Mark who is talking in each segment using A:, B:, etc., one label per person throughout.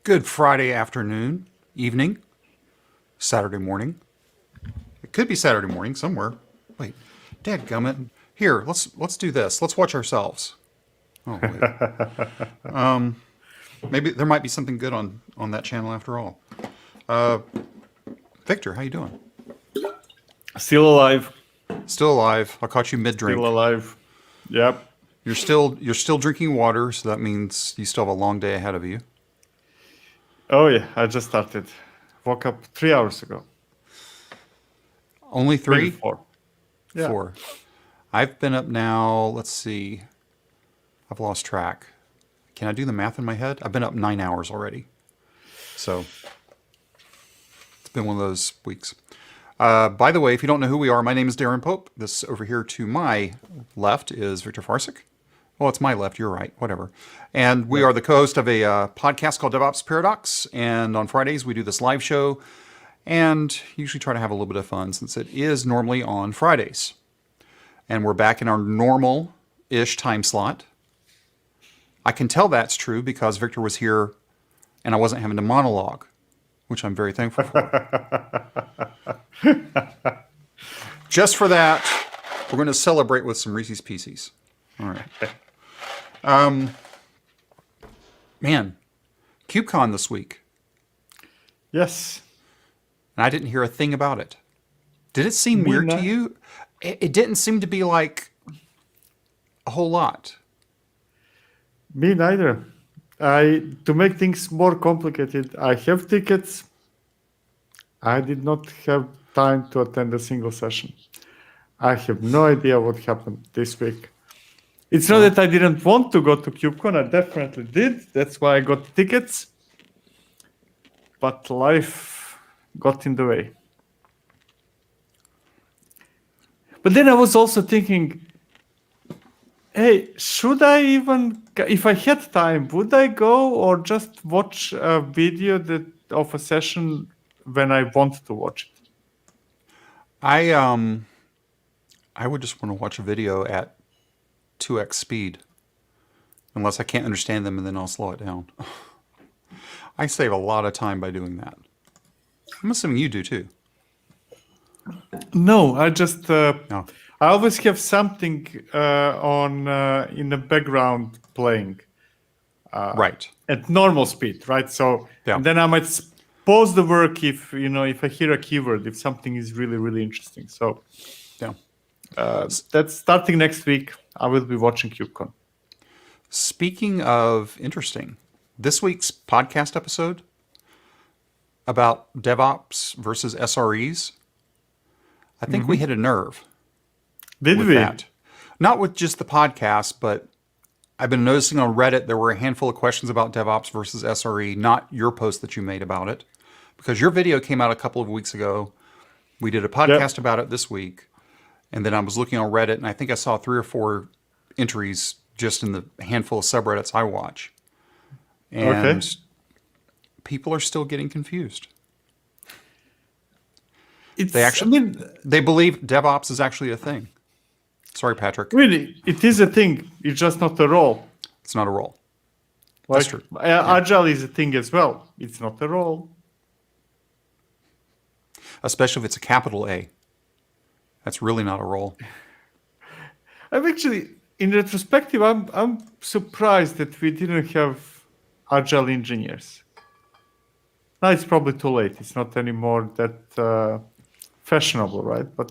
A: Good Friday afternoon, evening, Saturday morning. It could be Saturday morning somewhere. Wait, dadgummit. Here, let's do this. Let's watch ourselves. Oh wait. Maybe there might be something good on that channel after all. Victor, how you doing?
B: Still alive.
A: Still alive. I caught you mid-drink.
B: Still alive. Yep.
A: You're still drinking water, so that means you still have a long day ahead of you.
B: Oh yeah, I just started. Woke up 3 hours ago.
A: Only 3?
B: Maybe 4. Yeah.
A: 4. I've been up now, let's see. I've lost track. Can I do the math in my head? I've been up 9 hours already. So it's been one of those weeks. By the way, if you don't know who we are, my name is Darren Pope. This over here to my left is Victor Farsick. Well, it's my left. You're right. Whatever. And we are the co-host of a podcast called DevOps Paradox. And on Fridays, we do this live show and usually try to have a little bit of fun since it is normally on Fridays. And we're back in our normal-ish time slot. I can tell that's true because Victor was here and I wasn't having to monologue, which I'm very thankful for. Just for that, we're going to celebrate with some Reese's Pieces. All right. Man, KubeCon this week.
B: Yes.
A: And I didn't hear a thing about it. Did it seem weird to you? It didn't seem to be like a whole lot.
B: Me neither. To make things more complicated, I have tickets. I did not have time to attend a single session. I have no idea what happened this week. It's not that I didn't want to go to KubeCon. I definitely did. That's why I got tickets. But life got in the way. But then I was also thinking, hey, should I even, if I had time, would I go or just watch a video of a session when I want to watch it?
A: I would just want to watch a video at 2x speed, unless I can't understand them, and then I'll slow it down. I save a lot of time by doing that. I'm assuming you do too.
B: No, I just
A: No.
B: I always have something on in the background playing.
A: Right.
B: At normal speed, right? So
A: Yeah.
B: and then I might pause the work if I hear a keyword, if something is really, really interesting. So
A: Yeah.
B: that's starting next week. I will be watching KubeCon.
A: Speaking of interesting, this week's podcast episode about DevOps versus SREs, I think we hit a nerve.
B: Did
A: with
B: we?
A: that. Not with just the podcast, but I've been noticing on Reddit there were a handful of questions about DevOps versus SRE, not your post that you made about it, because your video came out a couple of weeks ago. We did a podcast about it this week, and then I was looking on Reddit, and I think I saw 3 or 4 entries just in the handful of subreddits I watch. And people are still getting confused. They believe DevOps is actually a thing. Sorry, Patrick.
B: Really, it is a thing. It's just not a role.
A: It's not a role.
B: Like,
A: That's true.
B: Agile is a thing as well. It's not a role.
A: Especially if it's a capital A. That's really not a role.
B: I'm actually, in retrospective, I'm surprised that we didn't have Agile engineers. Now it's probably too late. It's not anymore that fashionable, right? But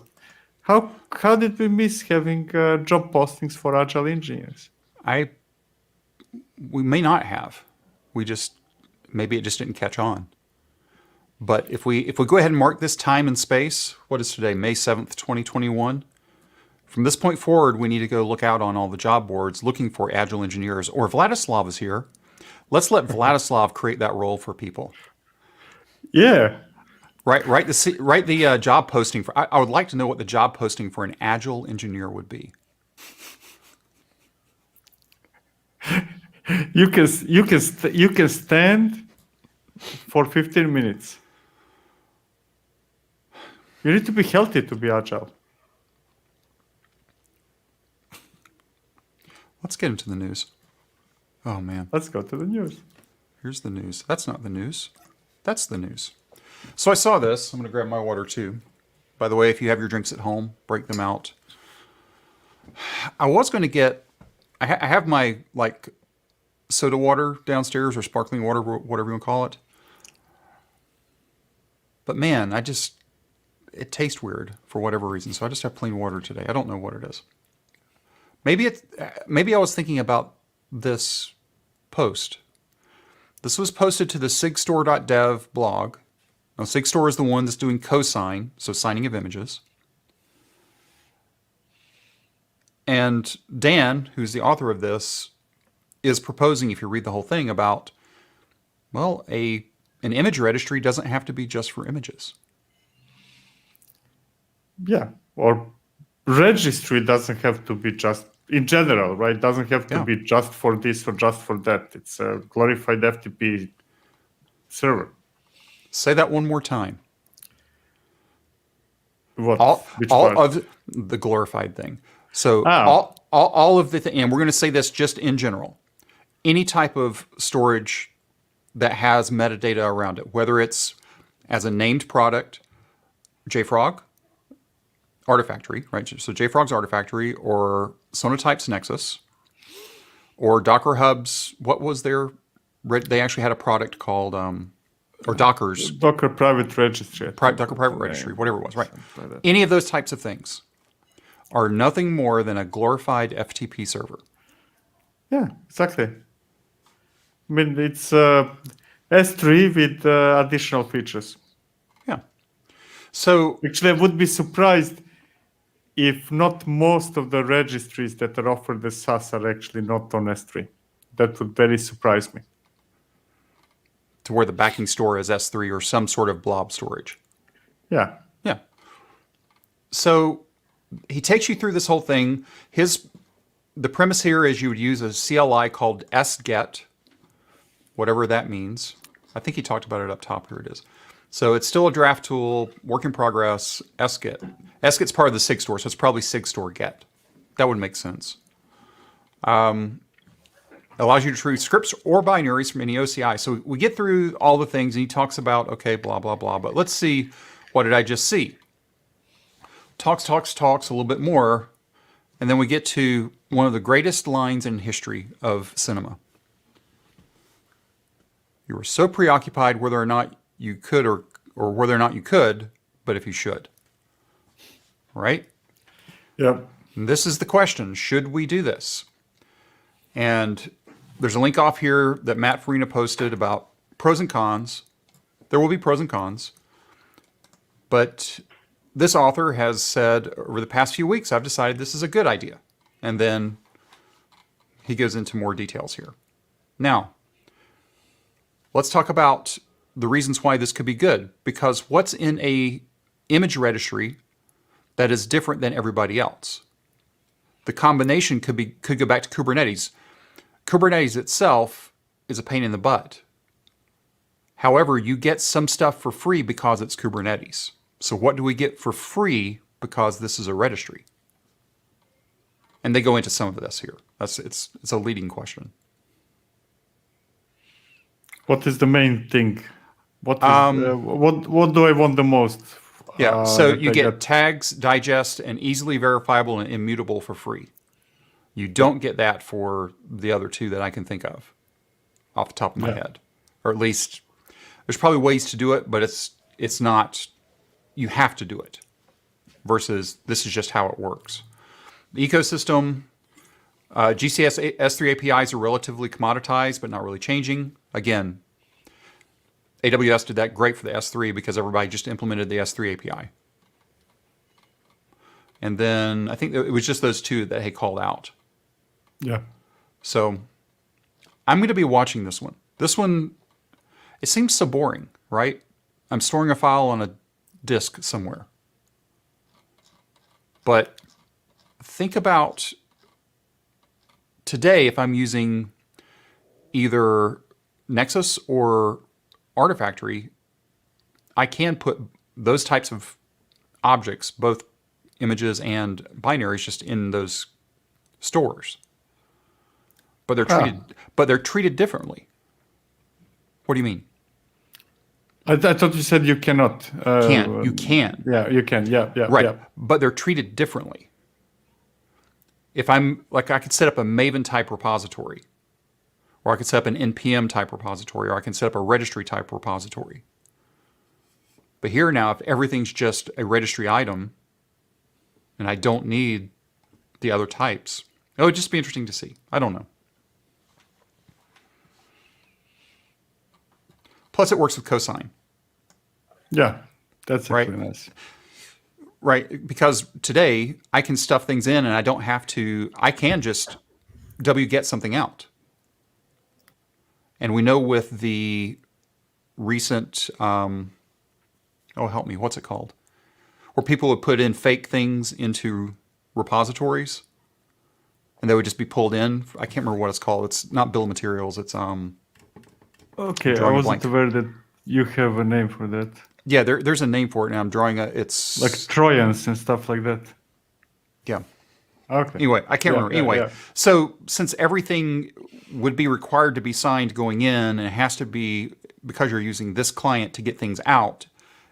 B: how did we miss having job postings for Agile engineers?
A: We may not have. Maybe it just didn't catch on. But if we go ahead and mark this time and space, what is today, May 7th, 2021? From this point forward, we need to go look out on all the job boards looking for Agile engineers. Or Vladislav is here. Let's let Vladislav create that role for people.
B: Yeah.
A: Write the job posting for. I would like to know what the job posting for an Agile engineer would be.
B: You can stand for 15 minutes. You need to be healthy to be Agile.
A: Let's get into the news. Oh man.
B: Let's go to the news.
A: Here's the news. That's not the news. That's the news. So I saw this. I'm going to grab my water too. By the way, if you have your drinks at home, break them out. I was going to get, I have my like soda water downstairs or sparkling water, whatever you want to call it. But man, it tastes weird for whatever reason. So I just have plain water today. I don't know what it is. Maybe I was thinking about this post. This was posted to the sigstore.dev blog. Now, Sigstore is the one that's doing cosign, so signing of images. And Dan, who's the author of this, is proposing, if you read the whole thing, about, well, an image registry doesn't have to be just for images.
B: Yeah, or registry doesn't have to be just in general, right? Doesn't have to be just for this or just for that. It's a glorified FTP server.
A: Say that one more time.
B: What?
A: All
B: part?
A: of the glorified thing. So all of the and we're going to say this just in general. Any type of storage that has metadata around it, whether it's as a named product, JFrog, Artifactory, right? So JFrog's Artifactory, or Sonatype's Nexus, or Docker Hub's, what was their, they actually had a product called, or Docker's.
B: Docker Private Registry.
A: Docker Private Registry, whatever it was, right? Any of those types of things are nothing more than a glorified FTP server.
B: Yeah, exactly. I mean, it's S3 with additional features.
A: Yeah. So
B: actually, I would be surprised if not most of the registries that are offered as SaaS are actually not on S3. That would very surprise me.
A: To where the backing store is S3 or some sort of blob storage.
B: Yeah.
A: Yeah. So he takes you through this whole thing. The premise here is you would use a CLI called sget, whatever that means. I think he talked about it up top. Here it is. So it's still a draft tool, work in progress, sget. Sget's part of the Sigstore, so it's probably Sigstore get. That would make sense. Allows you to retrieve scripts or binaries from any OCI. So we get through all the things, and he talks about, okay, blah, blah, blah. But let's see, what did I just see? Talks a little bit more, and then we get to one of the greatest lines in history of cinema. You were so preoccupied whether or not you could or whether or not you could, but if you should. Right?
B: Yep.
A: And this is the question, should we do this? And there's a link off here that Matt Farina posted about pros and cons. There will be pros and cons. But this author has said, over the past few weeks, I've decided this is a good idea. And then he goes into more details here. Now, let's talk about the reasons why this could be good. Because what's in a image registry that is different than everybody else? The combination could go back to Kubernetes. Kubernetes itself is a pain in the butt. However, you get some stuff for free because it's Kubernetes. So what do we get for free because this is a registry? And they go into some of this here. It's a leading question.
B: What is the main thing? What do I want the most?
A: Yeah, so you get tags, digest, and easily verifiable and immutable for free. You don't get that for the other two that I can think of off the top of my head. Or at least, there's probably ways to do it, but it's not, you have to do it. Versus, this is just how it works. The ecosystem, GCS S3 APIs are relatively commoditized, but not really changing. Again, AWS did that great for the S3 because everybody just implemented the S3 API. And then I think it was just those two that he called out.
B: Yeah.
A: So I'm going to be watching this one. This one, it seems so boring, right? I'm storing a file on a disk somewhere. But think about today, if I'm using either Nexus or Artifactory, I can put those types of objects, both images and binaries, just in those stores. But they're treated differently. What do you mean?
B: I thought you said you cannot.
A: You can.
B: Yeah, you can. Yeah,
A: Right.
B: yeah.
A: But they're treated differently. If I'm like, I could set up a Maven type repository, or I could set up an NPM type repository, or I can set up a registry type repository. But here now, if everything's just a registry item, and I don't need the other types, it would just be interesting to see. I don't know. Plus, it works with cosign.
B: Yeah, that's
A: Right.
B: actually nice.
A: Right, because today I can stuff things in and I don't have to, I can just wget something out. And we know with the recent, oh help me, what's it called? Where people would put in fake things into repositories and they would just be pulled in. I can't remember what it's called. It's not bill of materials, it's
B: Okay, I
A: drawing a
B: wasn't
A: blank.
B: aware that you have a name for that.
A: Yeah, there's a name for it now. I'm drawing it's
B: Like Trojans and stuff like that.
A: yeah.
B: Okay.
A: Anyway, I can't remember. Anyway, so since everything would be required to be signed going in, and it has to be because you're using this client to get things out,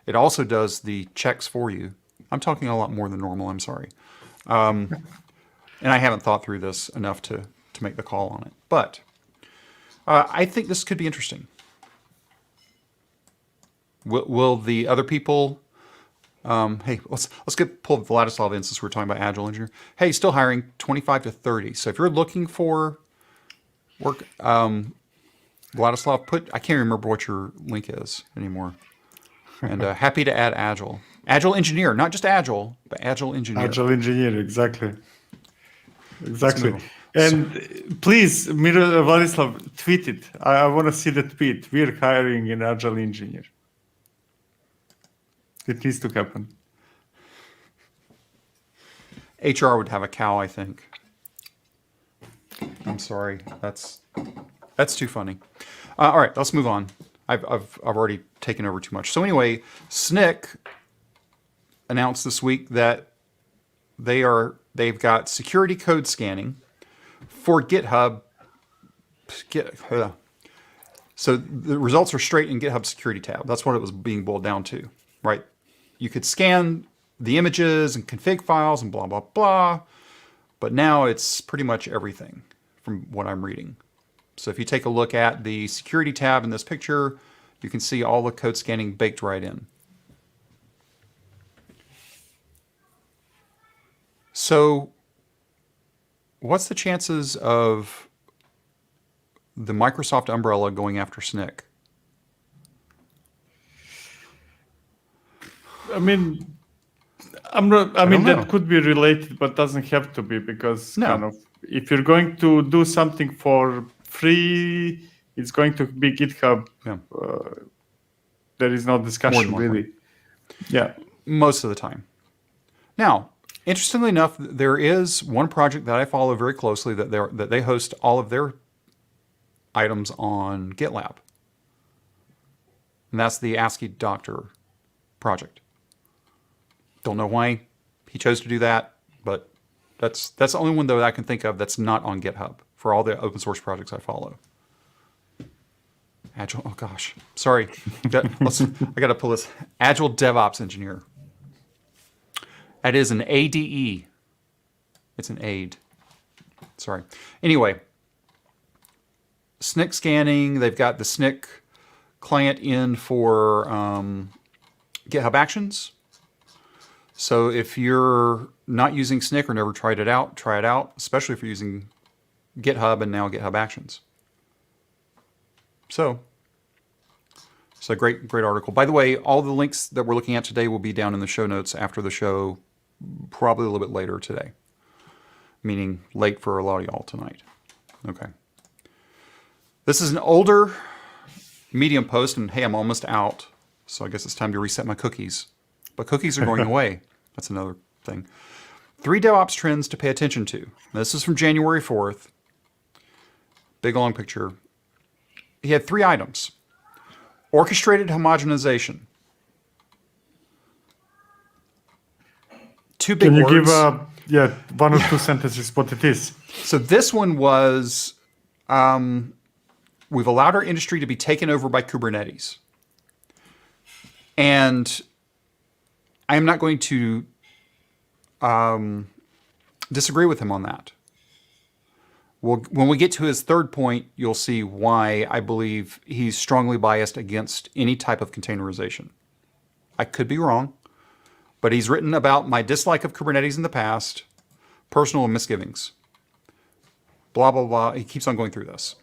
A: it also does the checks for you. I'm talking a lot more than normal. I'm sorry, and I haven't thought through this enough to make the call on it. But I think this could be interesting. Will the other people? Hey, let's pull Vladislav in since we're talking about Agile Engineer. Hey, still hiring 25 to 30. So if you're looking for work, Vladislav, I can't remember what your link is anymore. And happy to add Agile Engineer, not just Agile, but Agile Engineer.
B: Agile Engineer, exactly. Exactly. And please, Vladislav, tweet it. I want to see the tweet. We're hiring an Agile Engineer. It needs to happen.
A: HR would have a cow, I think. I'm sorry. That's too funny. All right, let's move on. I've already taken over too much. So anyway, SNCC announced this week that they've got security code scanning for GitHub. So the results are straight in GitHub security tab. That's what it was being boiled down to, right? You could scan the images and config files and blah, blah, blah. But now it's pretty much everything from what I'm reading. So if you take a look at the security tab in this picture, you can see all the code scanning baked right in. So what's the chances of the Microsoft umbrella going after SNCC?
B: I mean, that could be related, but doesn't have to be, because kind of if you're going to do something for free, it's going to be GitHub.
A: Yeah.
B: There is no discussion really. Yeah.
A: Most of the time. Now, interestingly enough, there is one project that I follow very closely that they host all of their items on GitLab. And that's the ASCII Doctor project. Don't know why he chose to do that, but that's the only one that I can think of that's not on GitHub for all the open source projects I follow. Agile, oh gosh, sorry. I got to pull this. Agile DevOps Engineer. That is an ADE. It's an aid. Sorry. Anyway, SNCC scanning. They've got the SNCC client in for GitHub Actions. So if you're not using SNCC or never tried it out, try it out, especially if you're using GitHub and now GitHub Actions. So it's a great article. By the way, all the links that we're looking at today will be down in the show notes after the show, probably a little bit later today, meaning late for a lot of y'all tonight. Okay. This is an older Medium post, and hey, I'm almost out, so I guess it's time to reset my cookies. But cookies are going away. That's another thing. 3 DevOps trends to pay attention to. This is from January 4th. Big long picture. He had 3 items. Orchestrated homogenization. 2 big words.
B: Can you give 1 or 2 sentences what it is?
A: So this one was we've allowed our industry to be taken over by Kubernetes. And I am not going to disagree with him on that. Well, when we get to his third point, you'll see why I believe he's strongly biased against any type of containerization. I could be wrong, but he's written about my dislike of Kubernetes in the past, personal misgivings, blah, blah, blah. He keeps on going through this.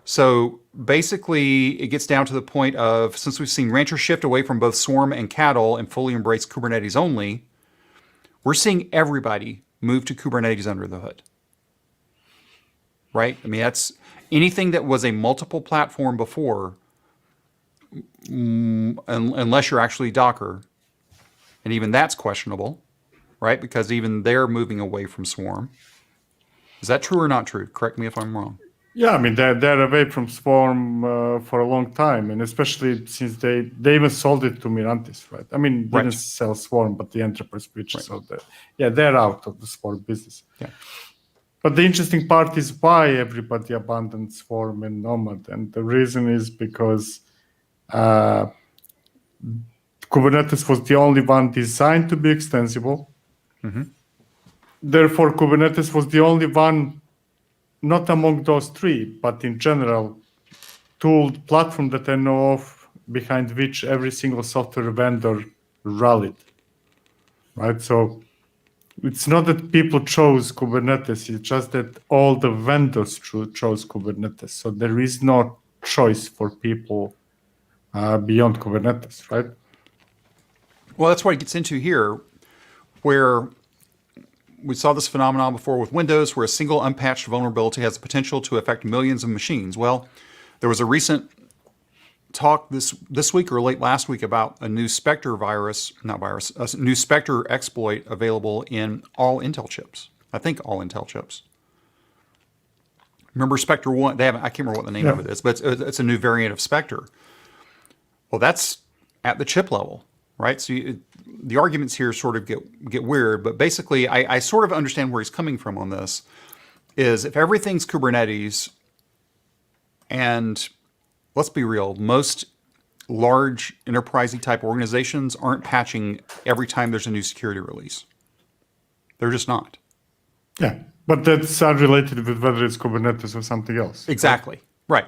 A: So basically, it gets down to the point of, since we've seen ranchers shift away from both swarm and cattle and fully embrace Kubernetes only, we're seeing everybody move to Kubernetes under the hood. Right? I mean, that's anything that was a multiple platform before, unless you're actually Docker, and even that's questionable, right? Because even they're moving away from Swarm. Is that true or not true? Correct me if I'm wrong.
B: Yeah, I mean, they're away from Swarm for a long time, and especially since they even sold it to Mirantis, right? I mean, didn't sell Swarm, but the enterprise switch. Right. So they're out of the Swarm business.
A: Yeah.
B: But the interesting part is why everybody abandoned Swarm and Nomad. And the reason is because Kubernetes was the only one designed to be extensible. Mm-hmm. Therefore, Kubernetes was the only one, not among those three, but in general, tooled platform that I know of behind which every single software vendor rallied. Right? So it's not that people chose Kubernetes, it's just that all the vendors chose Kubernetes. So there is no choice for people beyond Kubernetes, right?
A: Well, that's what it gets into here, where we saw this phenomenon before with Windows, where a single unpatched vulnerability has the potential to affect millions of machines. Well, there was a recent talk this week or late last week about a new Spectre a new Spectre exploit available in all Intel chips. I think all Intel chips. Remember Spectre 1? I can't remember what the name of it is, but it's a new variant of Spectre. Well, that's at the chip level, right? So the arguments here sort of get weird, but basically I sort of understand where he's coming from on this, is if everything's Kubernetes, and let's be real, most large enterprise-y type organizations aren't patching every time there's a new security release. They're just not.
B: Yeah, but that's unrelated with whether it's Kubernetes or something else.
A: Exactly, right.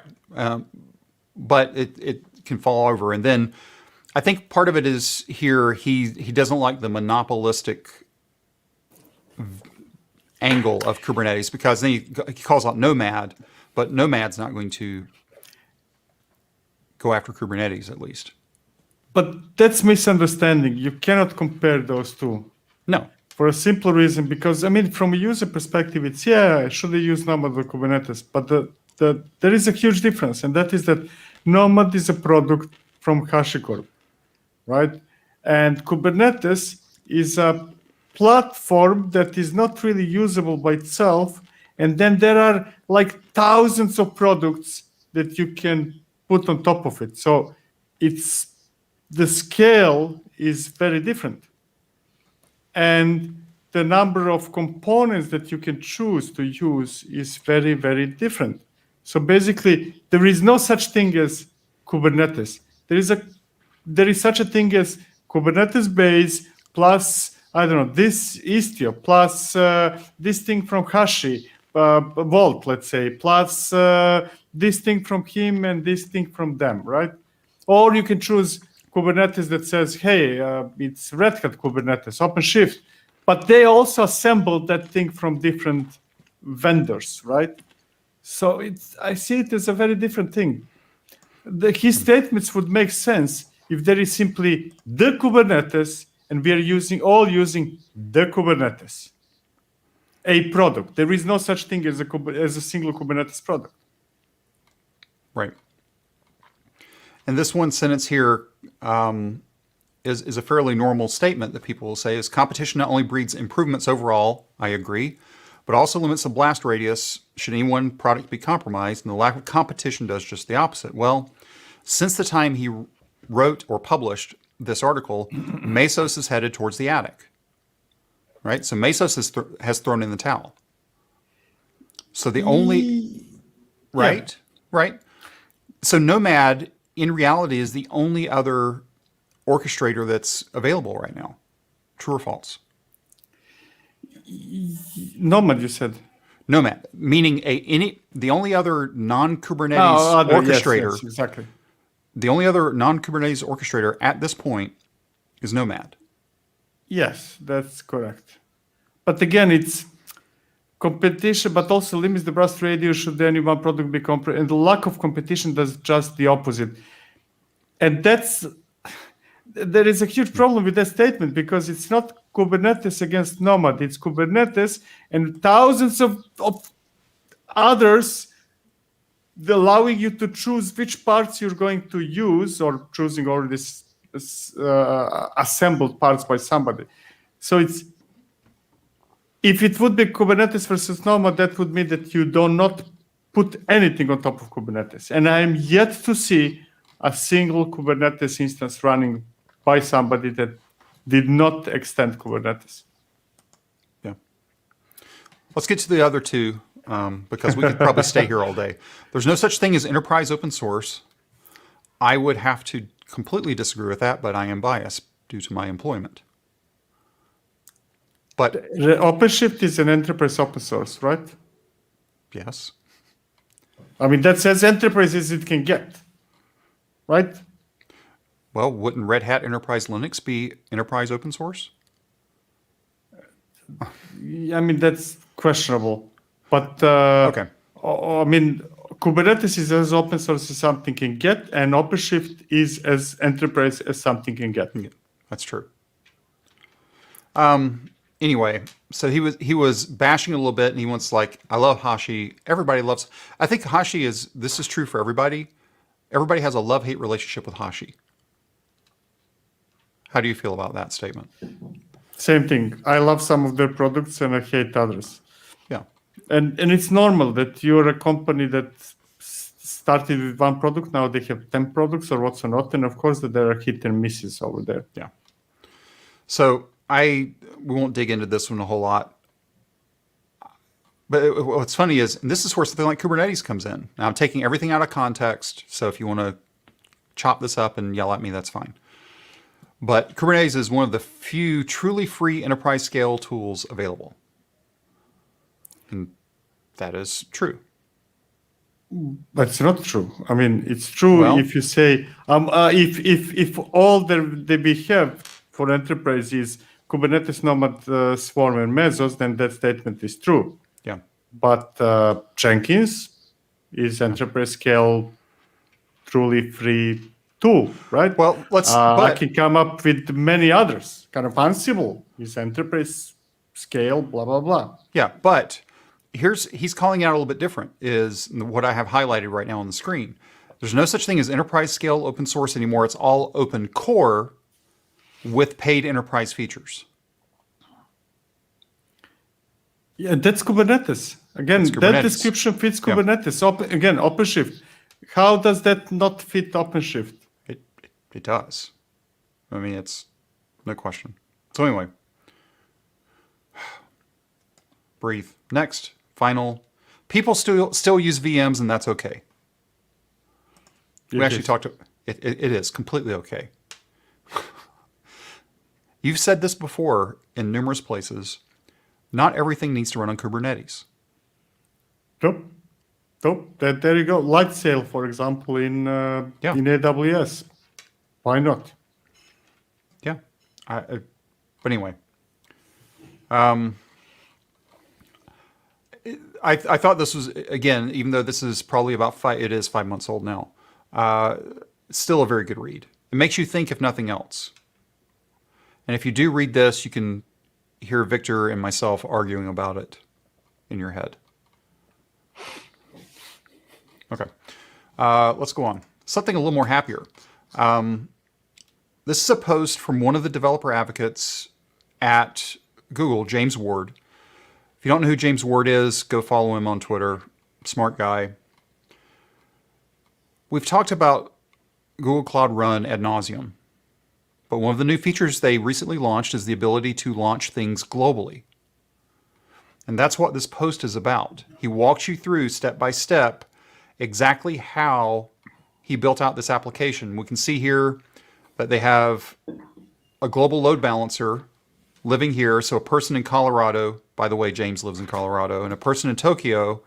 A: But it can fall over. And then I think part of it is here, he doesn't like the monopolistic angle of Kubernetes, because then he calls out Nomad, but Nomad's not going to go after Kubernetes, at least.
B: But that's misunderstanding. You cannot compare those two.
A: No.
B: For a simple reason, because, I mean, from a user perspective, it's, should they use Nomad or Kubernetes? But there is a huge difference, and that is that Nomad is a product from HashiCorp, right? And Kubernetes is a platform that is not really usable by itself, and then there are like thousands of products that you can put on top of it. So the scale is very different. And the number of components that you can choose to use is very, very different. So basically, there is no such thing as Kubernetes. There is such a thing as Kubernetes base plus, I don't know, this Istio plus this thing from Hashi, Vault, let's say, plus this thing from him and this thing from them, right? Or you can choose Kubernetes that says, hey, it's Red Hat Kubernetes, OpenShift, but they also assembled that thing from different vendors, right? So I see it as a very different thing. His statements would make sense if there is simply the Kubernetes and we are all using the Kubernetes, a product. There is no such thing as a single Kubernetes product.
A: Right. And this one sentence here is a fairly normal statement that people will say is competition not only breeds improvements overall, I agree, but also limits the blast radius should any one product be compromised, and the lack of competition does just the opposite. Well, since the time he wrote or published this article, Mesos is headed towards the attic, right? So Mesos has thrown in the towel. So the only, right? So Nomad, in reality, is the only other orchestrator that's available right now. True or false?
B: Nomad, you said.
A: Nomad, meaning the only other non-Kubernetes
B: Oh, other,
A: orchestrator,
B: yes, exactly.
A: the only other non-Kubernetes orchestrator at this point is Nomad.
B: Yes, that's correct. But again, it's competition, but also limits the blast radius should any one product be compared. And the lack of competition does just the opposite. And there is a huge problem with that statement because it's not Kubernetes against Nomad. It's Kubernetes and thousands of others allowing you to choose which parts you're going to use or choosing already assembled parts by somebody. So if it would be Kubernetes versus Nomad, that would mean that you do not put anything on top of Kubernetes. And I am yet to see a single Kubernetes instance running by somebody that did not extend Kubernetes.
A: Yeah. Let's get to the other two because we could probably stay here all day. There's no such thing as enterprise open source. I would have to completely disagree with that, but I am biased due to my employment. But
B: the OpenShift is an enterprise open source, right?
A: yes.
B: I mean, that's as enterprise as it can get, right?
A: Well, wouldn't Red Hat Enterprise Linux be enterprise open source?
B: I mean, that's questionable. But
A: Okay.
B: I mean, Kubernetes is as open source as something can get, and OpenShift is as enterprise as something can get.
A: Yeah, that's true. Anyway, so he was bashing a little bit, and he wants like, I love Hashi. Everybody loves. I think Hashi is. This is true for everybody. Everybody has a love-hate relationship with Hashi. How do you feel about that statement?
B: Same thing. I love some of their products and I hate others.
A: Yeah.
B: And it's normal that you're a company that started with one product. Now they have 10 products or what's not. And of course that there are hit and misses over there.
A: Yeah. So we won't dig into this one a whole lot. But what's funny is, and this is where something like Kubernetes comes in. Now I'm taking everything out of context. So if you want to chop this up and yell at me, that's fine. But Kubernetes is one of the few truly free enterprise scale tools available. And that is true.
B: That's not true. I mean, it's true if you say, if all that we have for enterprise is Kubernetes, Nomad, Swarm, and Mesos, then that statement is true.
A: Yeah.
B: But Jenkins is enterprise scale, truly free tool, right?
A: Well,
B: I can come up with many others. Kind of Ansible is enterprise scale, blah blah blah.
A: Yeah, but he's calling it out a little bit different. Is what I have highlighted right now on the screen. There's no such thing as enterprise scale open source anymore. It's all open core with paid enterprise features.
B: Yeah, that's Kubernetes. Again, that description fits Kubernetes. Yeah. Again, OpenShift. How does that not fit OpenShift?
A: It does. I mean, it's no question. So anyway, breathe. Next, final. People still use VMs, and that's okay. We actually talked. It is completely okay. You've said this before in numerous places. Not everything needs to run on Kubernetes.
B: Nope. There you go. Lightsail, for example, in AWS. Why not?
A: Yeah. But anyway. I thought this was, again, even though this is probably it is 5 months old now, still a very good read. It makes you think, if nothing else. And if you do read this, you can hear Victor and myself arguing about it in your head. Okay. Let's go on. Something a little more happier. This is a post from one of the developer advocates at Google, James Ward. If you don't know who James Ward is, go follow him on Twitter. Smart guy. We've talked about Google Cloud Run ad nauseum. But one of the new features they recently launched is the ability to launch things globally. And that's what this post is about. He walks you through step by step exactly how he built out this application. We can see here that they have a global load balancer living here. So a person in Colorado, by the way, James lives in Colorado, and a person in Tokyo,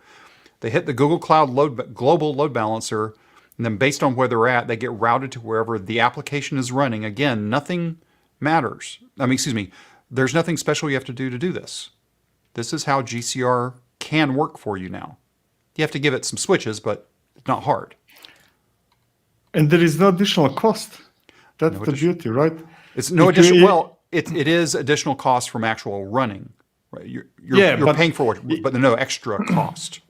A: they hit the Google Cloud global load balancer, and then based on where they're at, they get routed to wherever the application is running. Again, nothing matters. There's nothing special you have to do this. This is how GCR can work for you now. You have to give it some switches, but it's not hard.
B: And there is no additional cost. That's the beauty, right?
A: It's no additional. Well, it is additional cost from actual running. Right? You're paying for it, but no extra cost.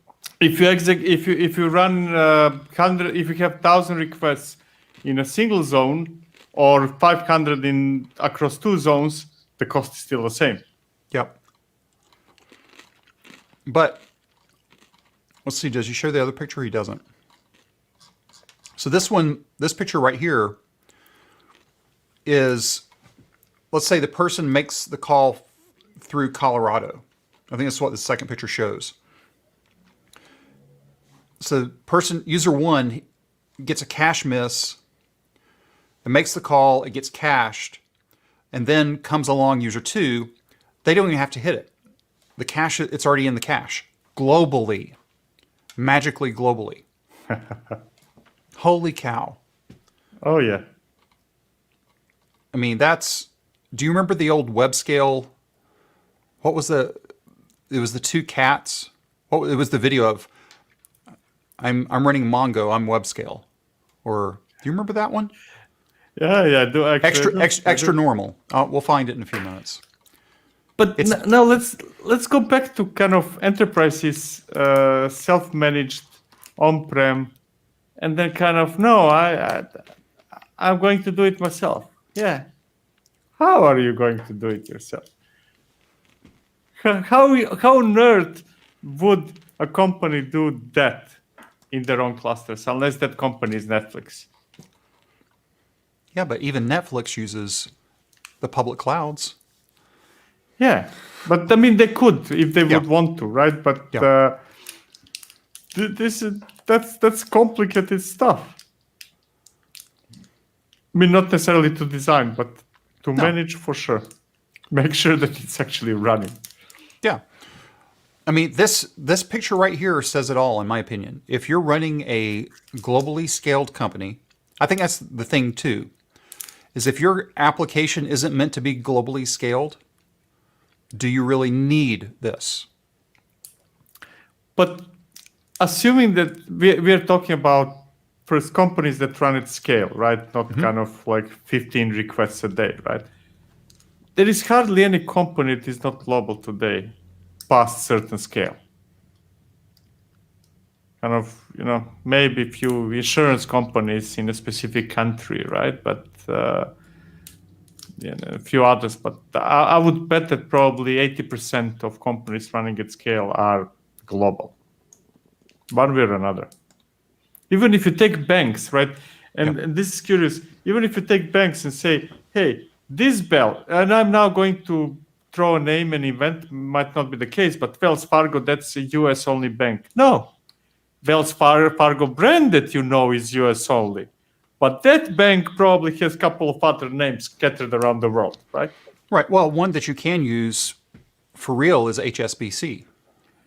B: If you run 100, if you have 1,000 requests in a single zone or 500 across 2 zones, the cost is still the same.
A: Yep. But let's see. Does he show the other picture? He doesn't. So this picture right here is, let's say the person makes the call through Colorado. I think that's what the second picture shows. So user 1 gets a cache miss, it makes the call, it gets cached, and then comes along user 2. They don't even have to hit it. The cache, it's already in the cache. Globally. Magically globally. Holy cow.
B: Oh, yeah.
A: I mean, do you remember the old web scale? It was the 2 cats. It was the video of, I'm running Mongo, I'm web scale. Or, do you remember that one?
B: Yeah, I do actually.
A: Extra normal. We'll find it in a few minutes.
B: But now let's go back to kind of enterprises, self-managed, on-prem, and then kind of, no, I'm going to do it myself. Yeah. How are you going to do it yourself? How on earth would a company do that in their own clusters, unless that company is Netflix?
A: Yeah, but even Netflix uses the public clouds.
B: Yeah, but I mean, they could if they would want to, right? But that's complicated stuff. I mean, not necessarily to design, but to manage for sure. Make sure that it's actually running.
A: Yeah. I mean, this picture right here says it all, in my opinion. If you're running a globally scaled company, I think that's the thing too, is if your application isn't meant to be globally scaled, do you really need this?
B: But assuming that we're talking about first companies that run at scale, right? Not kind of like 15 requests a day, right? There is hardly any company that is not global today past certain scale. Kind of, maybe a few insurance companies in a specific country, right? But a few others. But I would bet that probably 80% of companies running at scale are global, one way or another. Even if you take banks, right? And this is curious. Even if you take banks and say, hey, this bell, and I'm now going to throw a name and event, might not be the case, but Wells Fargo, that's a US only bank. No. Wells Fargo brand that is US only. But that bank probably has a couple of other names scattered around the world, right?
A: Right. Well, one that you can use for real is HSBC.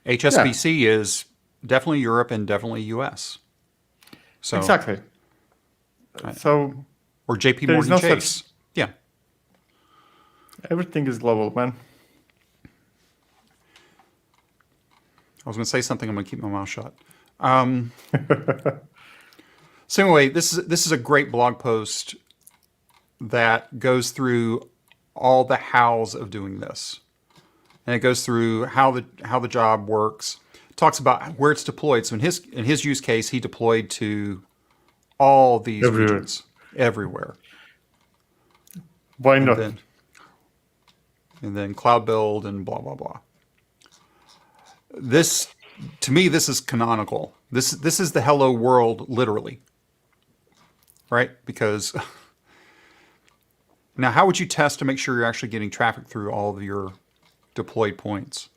A: HSBC is definitely Europe and definitely US. So
B: exactly. So
A: or JP Morgan Chase. Yeah.
B: Everything is global, man.
A: I was going to say something. I'm going to keep my mouth shut. So anyway, this is a great blog post that goes through all the hows of doing this, and it goes through how the job works. It talks about where it's deployed. So in his use case, he deployed to all these regions, everywhere.
B: Why not?
A: And then cloud build and blah blah blah. This, to me, this is canonical. This is the hello world, literally. Right? Because now, how would you test to make sure you're actually getting traffic through all of your deployed points?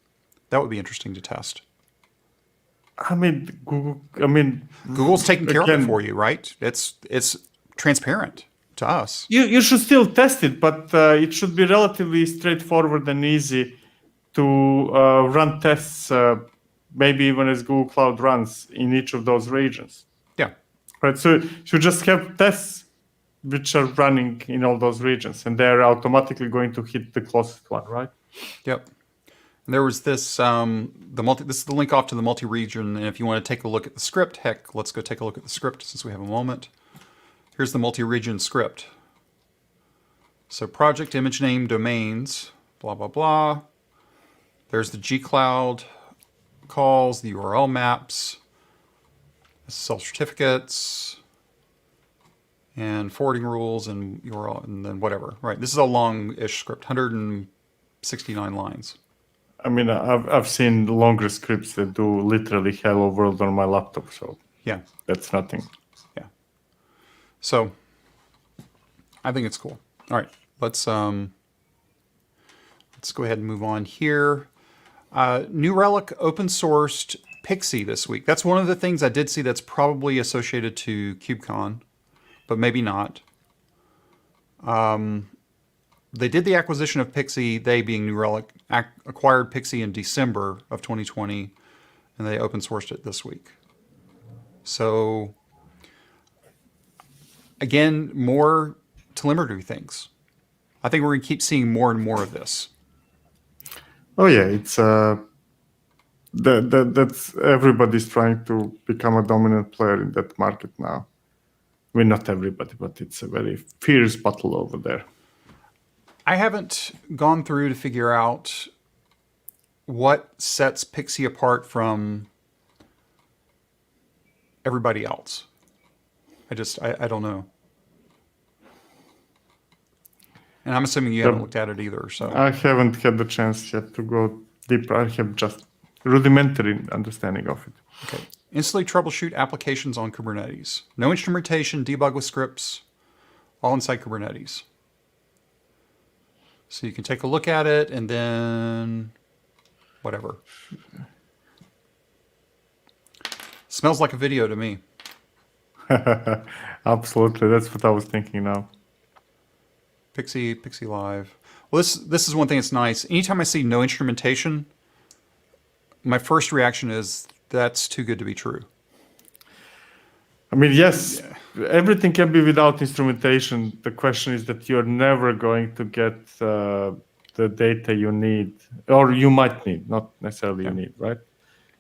A: That would be interesting to test.
B: I mean, Google. I mean,
A: Google's taking care of it
B: again,
A: for you, right? It's transparent to us.
B: you should still test it, but it should be relatively straightforward and easy to run tests, maybe even as Google Cloud runs in each of those regions.
A: Yeah.
B: Right. So you just have tests which are running in all those regions, and they're automatically going to hit the closest one, right?
A: Yep. And there was this this is the link off to the multi-region, and if you want to take a look at the script, heck, let's go take a look at the script since we have a moment. Here's the multi-region script. So project image name domains, blah blah blah. There's the gcloud calls, the URL maps, SSL certificates, and forwarding rules and URL, and then whatever. Right. This is a long-ish script, 169 lines.
B: I mean, I've seen longer scripts that do literally hello world on my laptop, so
A: Yeah.
B: that's nothing.
A: Yeah. So I think it's cool. All right. Let's go ahead and move on here. New Relic open sourced Pixie this week. That's one of the things I did see that's probably associated to KubeCon, but maybe not. They did the acquisition of Pixie, they being New Relic, acquired Pixie in December of 2020, and they open sourced it this week. So, again, more telemetry things. I think we're going to keep seeing more and more of this.
B: Oh yeah, it's that's everybody's trying to become a dominant player in that market now. I mean, not everybody, but it's a very fierce battle over there.
A: I haven't gone through to figure out what sets Pixie apart from everybody else. I don't know. And I'm assuming you haven't looked at it either. So
B: I haven't had the chance yet to go deeper. I have just rudimentary understanding of it.
A: Okay. Instantly troubleshoot applications on Kubernetes. No instrumentation, debug with scripts, all inside Kubernetes. So you can take a look at it and then whatever. Smells like a video to me.
B: Absolutely, that's what I was thinking now.
A: Pixie Live. Well, this is one thing that's nice. Anytime I see no instrumentation, my first reaction is that's too good to be true.
B: I mean, yes, everything can be without instrumentation. The question is that you're never going to get the data you need, or you might need, not necessarily you need, right?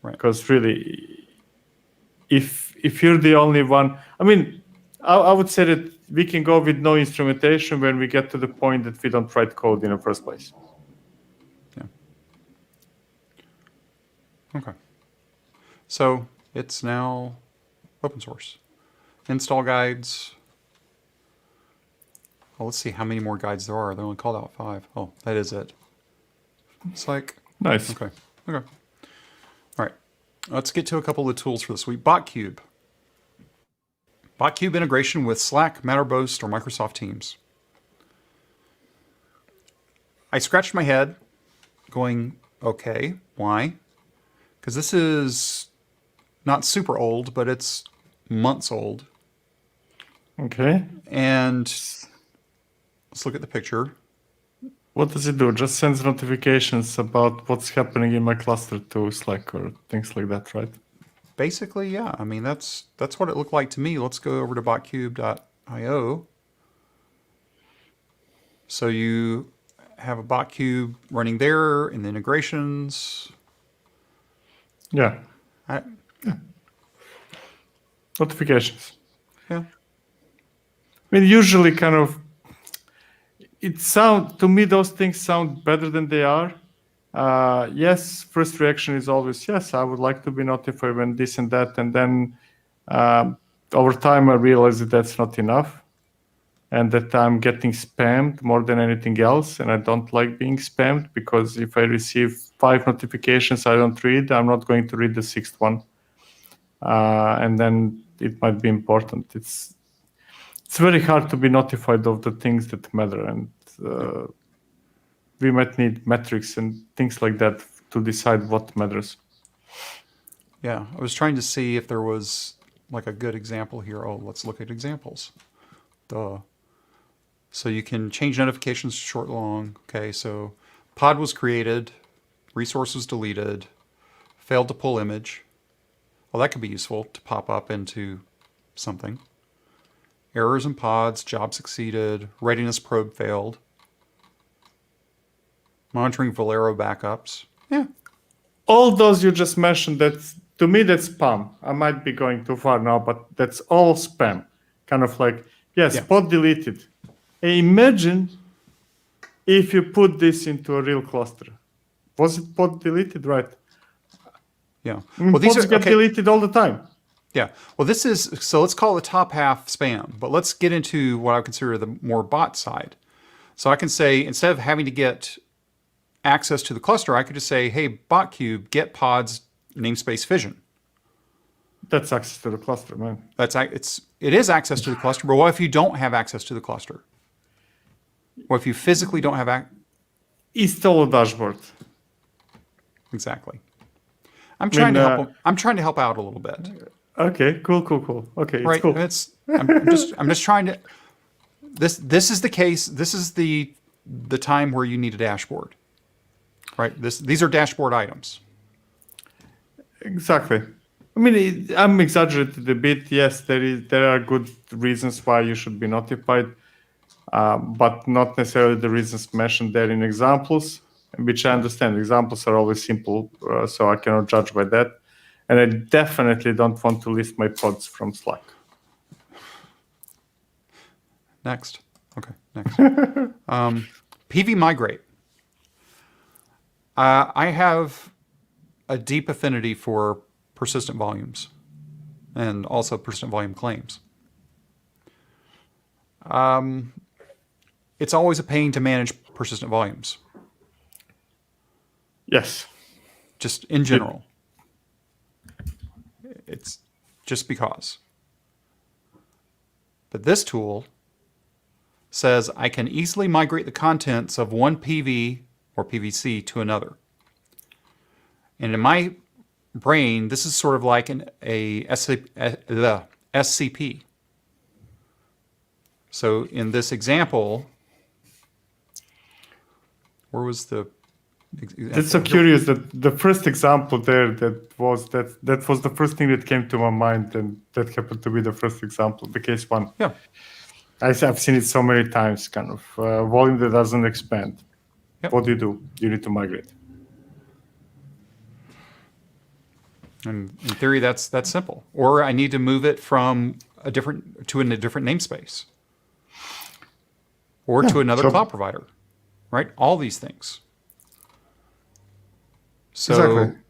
A: Right.
B: Because really, if you're the only one, I mean, I would say that we can go with no instrumentation when we get to the point that we don't write code in the first place.
A: Yeah. Okay. So it's now open source. Install guides. Well, let's see how many more guides there are. They only called out 5. Oh, that is it. It's like
B: Nice.
A: Okay. All right. Let's get to a couple of the tools for this week. BotKube. BotKube integration with Slack, Mattermost, or Microsoft Teams. I scratched my head going, okay, why? Because this is not super old, but it's months old.
B: Okay.
A: And let's look at the picture.
B: What does it do? Just sends notifications about what's happening in my cluster to Slack or things like that, right?
A: Basically, yeah. I mean, that's what it looked like to me. Let's go over to botkube.io. So you have a BotKube running there in the integrations.
B: Yeah. Notifications.
A: Yeah.
B: I mean, usually kind of, to me, those things sound better than they are. Yes, first reaction is always, yes, I would like to be notified when this and that. And then over time, I realize that that's not enough and that I'm getting spammed more than anything else. And I don't like being spammed because if I receive 5 notifications I don't read, I'm not going to read the 6th one. And then it might be important. It's very hard to be notified of the things that matter. And we might need metrics and things like that to decide what matters.
A: Yeah, I was trying to see if there was like a good example here. Oh, let's look at examples. Duh. So you can change notifications to short, long. Okay, so pod was created, resource was deleted, failed to pull image. Well, that could be useful to pop up into something. Errors in pods, job succeeded, readiness probe failed. Monitoring Valero backups. Yeah.
B: All those you just mentioned, to me, that's spam. I might be going too far now, but that's all spam. Kind of like, yes,
A: Yeah.
B: pod deleted. Imagine if you put this into a real cluster. Was it pod deleted, right?
A: Yeah.
B: I mean,
A: Well, these
B: pods
A: are
B: get
A: okay.
B: deleted all the time.
A: Yeah. Well, this is, so let's call the top half spam, but let's get into what I would consider the more bot side. So I can say, instead of having to get access to the cluster, I could just say, hey, BotKube, get pods namespace fission.
B: That's access to the cluster, man.
A: It is access to the cluster, but what if you don't have access to the cluster? What if you physically don't have access?
B: Install a dashboard.
A: Exactly. I'm trying to help out a little bit.
B: Okay, cool. Okay, it's
A: Right.
B: cool.
A: I'm just trying to. This is the case. This is the time where you need a dashboard. Right. These are dashboard items.
B: Exactly. I mean, I'm exaggerated a bit. Yes, there are good reasons why you should be notified, but not necessarily the reasons mentioned there in examples, which I understand. Examples are always simple, so I cannot judge by that. And I definitely don't want to list my pods from Slack.
A: Next. Okay. Next. pv-migrate. I have a deep affinity for persistent volumes and also persistent volume claims. It's always a pain to manage persistent volumes.
B: Yes.
A: Just in general. It's just because. But this tool says I can easily migrate the contents of one PV or PVC to another. And in my brain, this is sort of like a SCP. So in this example, where was the...
B: That's so curious that the first example there that was the first thing that came to my mind, and that happened to be the first example, the case one.
A: Yeah.
B: I've seen it so many times, kind of volume that doesn't expand.
A: Yep.
B: What do? You need to migrate.
A: And in theory, that's simple. Or I need to move it from a different namespace, or to another cloud provider, right? All these things. So
B: Exactly.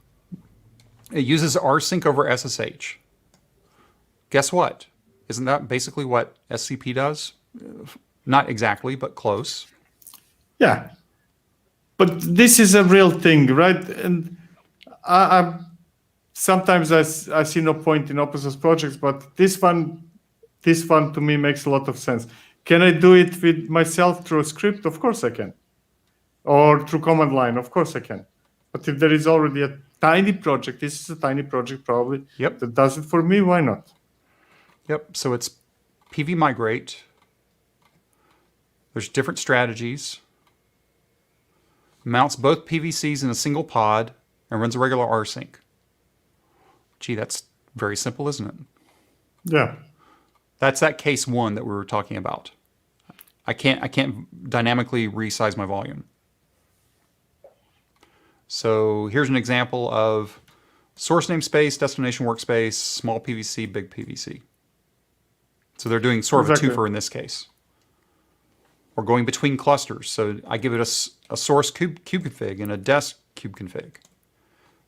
A: It uses rsync over SSH. Guess what? Isn't that basically what SCP does? Not exactly, but close.
B: Yeah. But this is a real thing, right? And sometimes I see no point in open source projects, but this one to me makes a lot of sense. Can I do it with myself through a script? Of course I can. Or through command line? Of course I can. But if there is already a tiny project, this is a tiny project probably,
A: Yep.
B: that does it for me, why not?
A: Yep. So it's pv-migrate. There's different strategies. Mounts both PVCs in a single pod and runs a regular rsync. Gee, that's very simple, isn't it?
B: Yeah.
A: That's that case one that we were talking about. I can't dynamically resize my volume. So here's an example of source namespace, destination workspace, small PVC, big PVC. So they're doing sort of a twofer in this case. Or going between clusters. So I give it a source kube config and a desk kube config.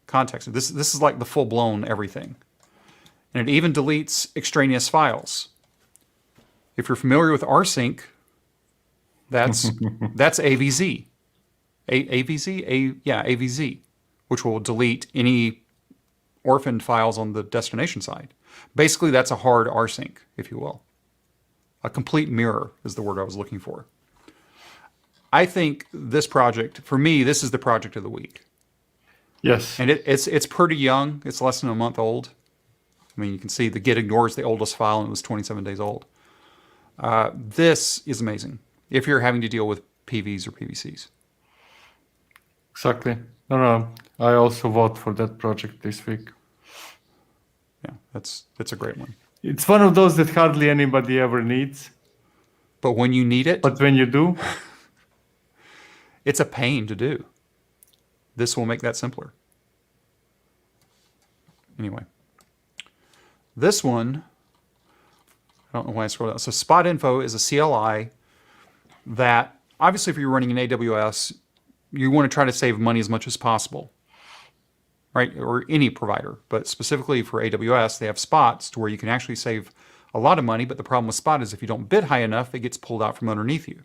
A: Context. This is like the full-blown everything. And it even deletes extraneous files. If you're familiar with rsync, that's AVZ. AVZ, which will delete any orphaned files on the destination side. Basically, that's a hard rsync, if you will. A complete mirror is the word I was looking for. I think this project, for me, this is the project of the week.
B: Yes.
A: And it's pretty young. It's less than a month old. I mean, you can see the Git ignores the oldest file, and it was 27 days old. This is amazing if you're having to deal with PVs or PVCs.
B: Exactly. No. I also vote for that project this week.
A: Yeah, that's a great one.
B: It's one of those that hardly anybody ever needs.
A: But when you need it,
B: But when you do,
A: it's a pain to do. This will make that simpler. Anyway, this one, I don't know why I scrolled down. So Spotinfo is a CLI that, obviously, if you're running in AWS, you want to try to save money as much as possible, right? Or any provider. But specifically for AWS, they have spots to where you can actually save a lot of money. But the problem with Spot is if you don't bid high enough, it gets pulled out from underneath you.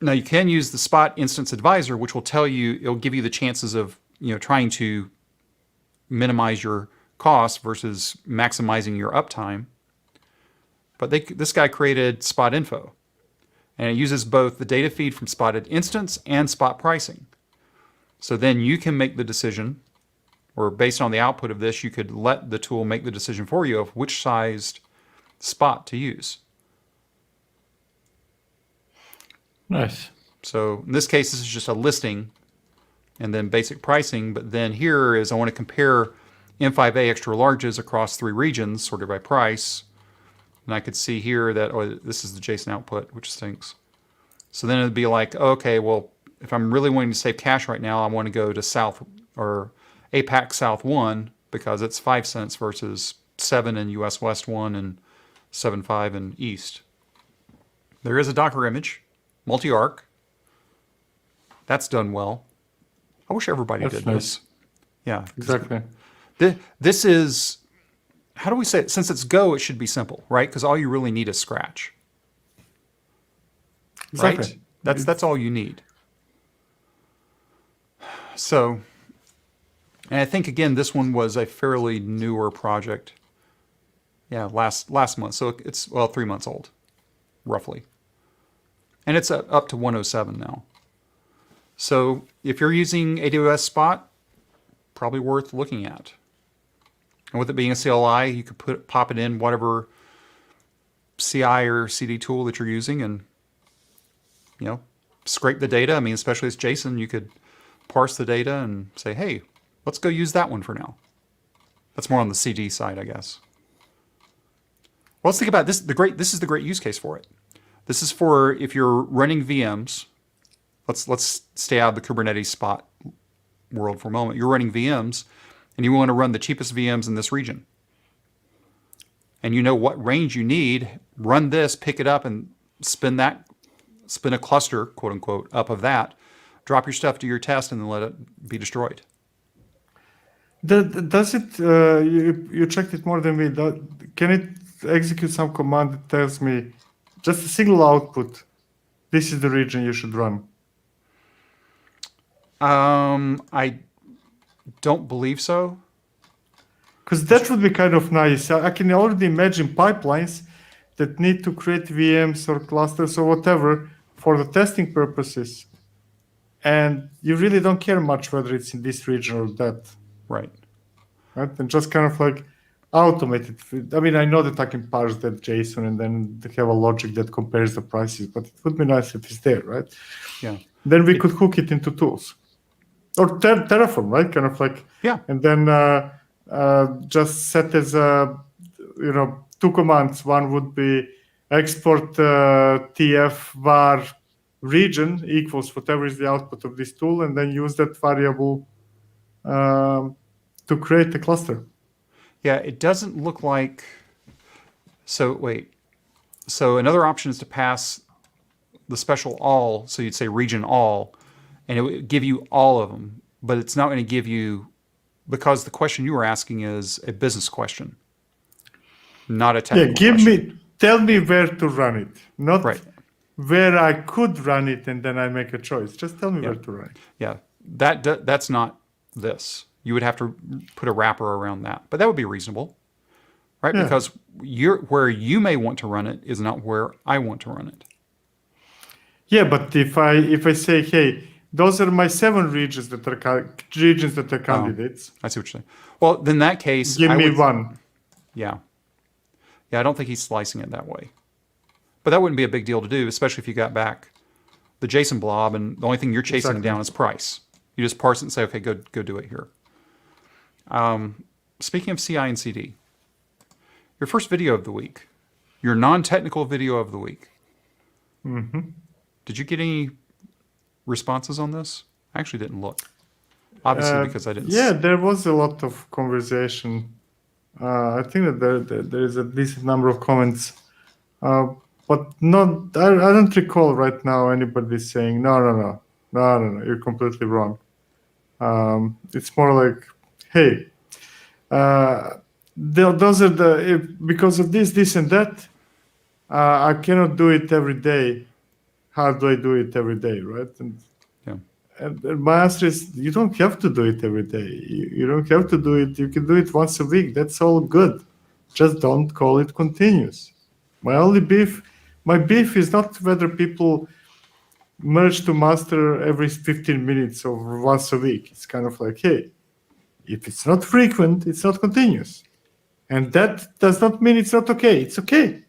A: Now you can use the Spot Instance Advisor, which will tell you, it'll give you the chances of, trying to minimize your costs versus maximizing your uptime. But this guy created Spotinfo, and it uses both the data feed from Spotted Instance and Spot pricing. So then you can make the decision, or based on the output of this, you could let the tool make the decision for you of which sized spot to use.
B: nice.
A: So in this case, this is just a listing and then basic pricing. But then here is I want to compare M5A extra larges across 3 regions sorted by price. And I could see here that, this is the JSON output, which stinks. So then it'd be like, okay, well, if I'm really wanting to save cash right now, I want to go to South or APAC South 1 because it's 5 cents versus 7 in US West 1 and 7.5 in East. There is a Docker image, multi-arc. That's done well. I wish everybody
B: That's
A: did
B: nice.
A: this. Yeah.
B: Exactly.
A: This is, how do we say it? Since it's Go, it should be simple, right? Because all you really need is Scratch.
B: Exactly.
A: Right? That's all you need. So, and I think, again, this one was a fairly newer project. Yeah, last month. So it's, 3 months old, roughly. And it's up to 107 now. So if you're using AWS Spot, probably worth looking at. And with it being a CLI, you could pop it in whatever CI or CD tool that you're using and, scrape the data. I mean, especially as JSON, you could parse the data and say, hey, let's go use that one for now. That's more on the CD side, I guess. Well, let's think about this. This is the great use case for it. This is for if you're running VMs. Let's stay out of the Kubernetes Spot world for a moment. You're running VMs, and you want to run the cheapest VMs in this region. And you know what range you need. Run this, pick it up, and spin a cluster, quote unquote, up of that. Drop your stuff, do your test, and then let it be destroyed.
B: Does it? You checked it more than me. Can it execute some command that tells me just a single output? This is the region you should run.
A: I don't believe so.
B: Because that would be kind of nice. I can already imagine pipelines that need to create VMs or clusters or whatever for the testing purposes. And you really don't care much whether it's in this region or that.
A: Right.
B: Right? And just kind of like automate it. I mean, I know that I can parse that JSON and then have a logic that compares the prices, but it would be nice if it's there, right?
A: Yeah.
B: Then we could hook it into tools. Or Terraform, right? Kind of like,
A: Yeah.
B: And then just set as, 2 commands. One would be export tf var region equals whatever is the output of this tool, and then use that variable to create a cluster.
A: Yeah, it doesn't look like... So, wait. So another option is to pass the special all, so you'd say region all, and it would give you all of them, but it's not going to give you... Because the question you were asking is a business question, not a technical question.
B: Tell me where to run it, not
A: right.
B: where I could run it and then I make a choice. Just tell me where to run it.
A: Yeah, that's not this. You would have to put a wrapper around that, but that would be reasonable, right? Yeah. Because where you may want to run it is not where I want to run it.
B: Yeah, but if I say, hey, those are my 7 regions that are candidates.
A: I see what you're saying. Well, then in that case,
B: Give me one.
A: Yeah. Yeah, I don't think he's slicing it that way. But that wouldn't be a big deal to do, especially if you got back the JSON blob and the only thing you're chasing
B: Exactly.
A: down is price. You just parse it and say, okay, go do it here. Speaking of CI and CD, your first video of the week, your non-technical video of the week.
B: Mm-hmm.
A: Did you get any responses on this? I actually didn't look. Obviously, because I didn't.
B: Yeah, there was a lot of conversation. I think that there is a decent number of comments, but not. I don't recall right now anybody saying no. You're completely wrong. It's more like, hey, those are because of this and that. I cannot do it every day. How do I do it every day, right? And my answer is, you don't have to do it every day. You don't have to do it. You can do it once a week. That's all good. Just don't call it continuous. My beef is not whether people merge to master every 15 minutes or once a week. It's kind of like, hey, if it's not frequent, it's not continuous. And that does not mean it's not okay. It's okay.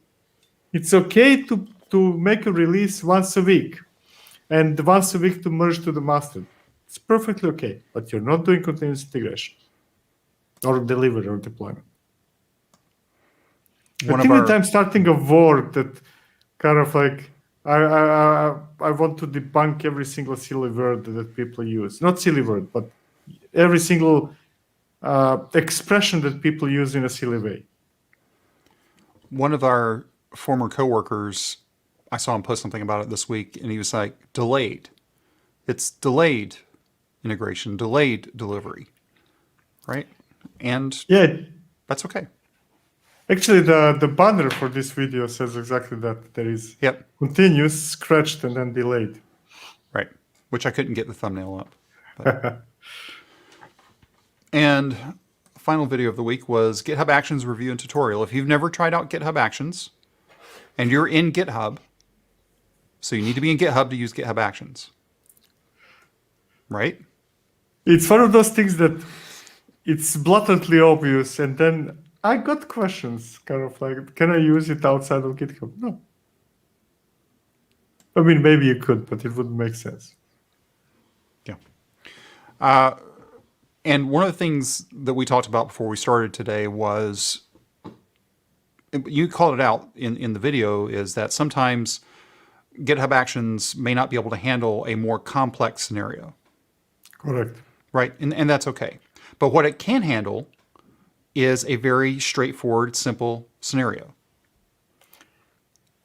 B: It's okay to make a release once a week. And once a week to merge to the master. It's perfectly okay, but you're not doing continuous integration or delivery or deployment. I think that I'm starting a war that kind of like, I want to debunk every single silly word that people use. Not silly word, but every single expression that people use in a silly way.
A: One of our former coworkers, I saw him post something about it this week, and he was like, delayed. It's delayed integration, delayed delivery, right? And
B: yeah,
A: that's okay.
B: Actually, the banner for this video says exactly that. There is continuous, scratched, and then delayed.
A: Right, which I couldn't get the thumbnail up. But. And final video of the week was GitHub Actions review and tutorial. If you've never tried out GitHub Actions, and you're in GitHub, so you need to be in GitHub to use GitHub Actions, right?
B: It's one of those things that it's blatantly obvious, and then I got questions, kind of like, can I use it outside of GitHub? No. I mean, maybe you could, but it wouldn't make sense.
A: Yeah. And one of the things that we talked about before we started today was, you called it out in the video, is that sometimes GitHub Actions may not be able to handle a more complex scenario.
B: Correct.
A: Right, and that's okay. But what it can handle is a very straightforward, simple scenario.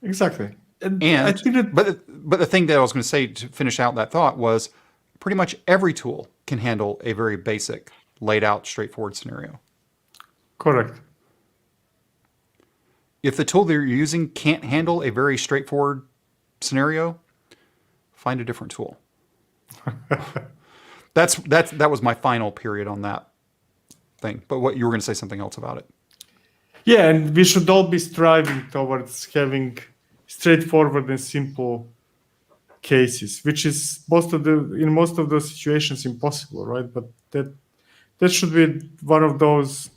B: Exactly.
A: And I think but the thing that I was going to say to finish out that thought was, pretty much every tool can handle a very basic, laid out, straightforward scenario.
B: Correct.
A: If the tool that you're using can't handle a very straightforward scenario, find a different tool. That was my final period on that thing. But what you were going to say something else about it.
B: Yeah, and we should all be striving towards having straightforward and simple cases, which is in most of those situations impossible, right? But that should be one of those